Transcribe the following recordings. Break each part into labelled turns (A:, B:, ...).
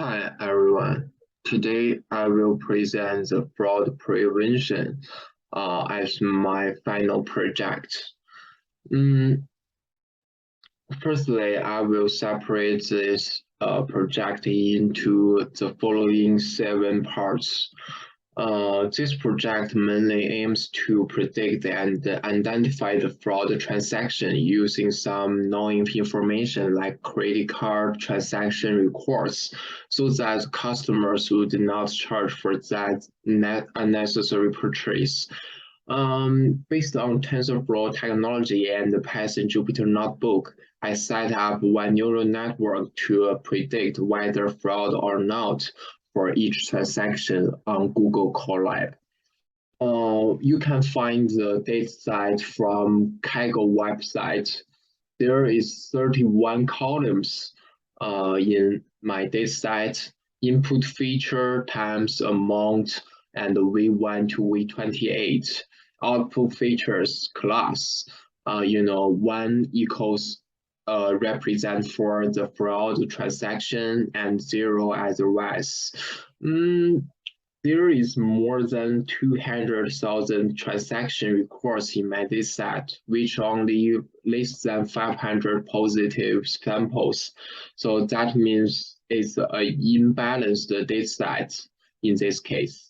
A: Hi everyone. Today I will present the fraud prevention as my final project. Mm, Firstly, I will separate this project into the following 7 parts. This project mainly aims to predict and identify the fraud transaction using some known information like credit card transaction records so that customers would not charge for that unnecessary purchase. Based on TensorFlow technology and the Python Jupyter Notebook, I set up one neural network to predict whether fraud or not for each transaction on Google Colab. You can find the dataset from Kaggle website. There is 31 columns in my dataset: input feature times amount and V1 to V28. Output features class, 1 equals represent for the fraud transaction and 0 as the rest. There is more than 200,000 transaction records in my dataset, which only less than 500 positive samples. So that means it's an imbalanced dataset in this case.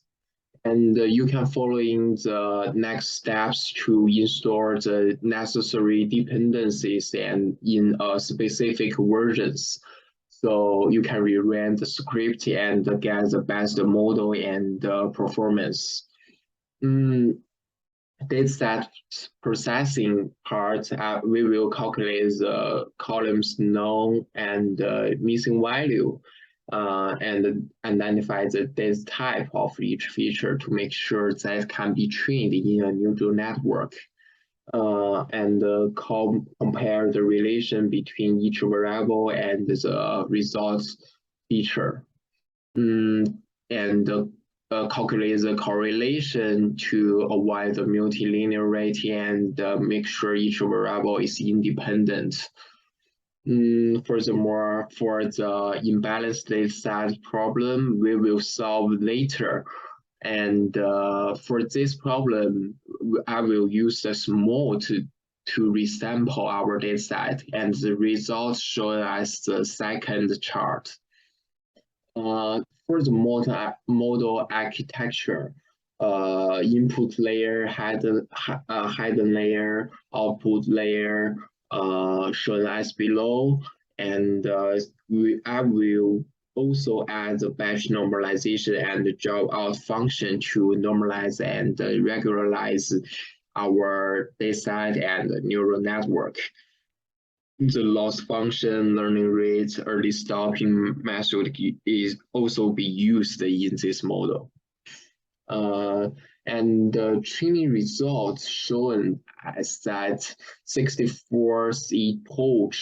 A: And you can follow in the next steps to install the necessary dependencies and in specific versions. So you can rerun the script and get the best model and performance. Dataset processing part, we will calculate the columns known and missing value and identify the data type of each feature to make sure that can be trained in a neural network. And compare the relation between each variable and the results feature. And calculate the correlation to avoid the multilinearity and make sure each variable is independent. Furthermore, for the imbalanced dataset problem, we will solve later. And for this problem, I will use the small to resample our dataset, and the results shown as the second chart. For the model architecture, input layer, hidden layer, output layer, shown as below, and I will also add the batch normalization and the job out function to normalize and regularize our dataset and neural network. The loss function, learning rate, early stopping method is also be used in this model. And the training results shown as that 64th epoch,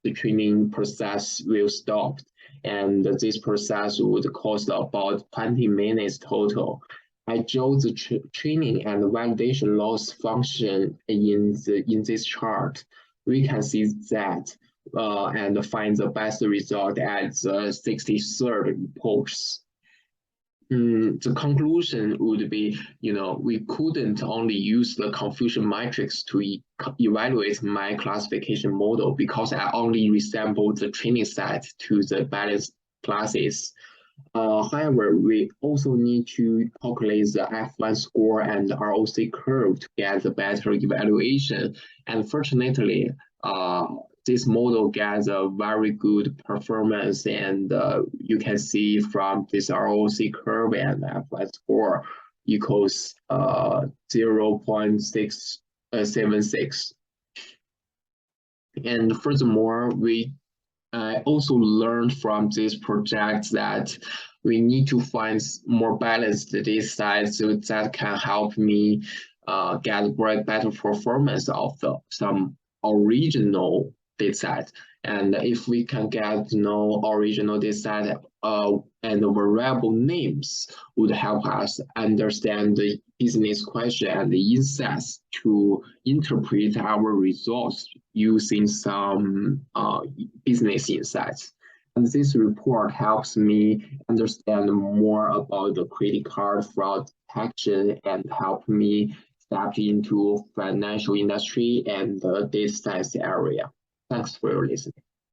A: the training process will stop. And this process would cost about 20 minutes total. I drew the training and validation loss function in this chart. We can see that and find the best result at the 63rd epoch. The conclusion would be, we couldn't only use the confusion matrix to evaluate my classification model because I only resampled the training set to the balanced classes. However, we also need to calculate the F1 score and ROC curve to get the better evaluation. And fortunately, this model gets a very good performance, and you can see from this ROC curve and F1 score equals 0.676. And furthermore, I also learned from this project that we need to find more balanced data sets so that can help me get better performance of some original data set. And if we can get original data set and variable names would help us understand the business question and the insights to interpret our results using some business insights. And this report helps me understand more about the credit card fraud detection and help me step into financial industry and the data science area. Thanks for your listening.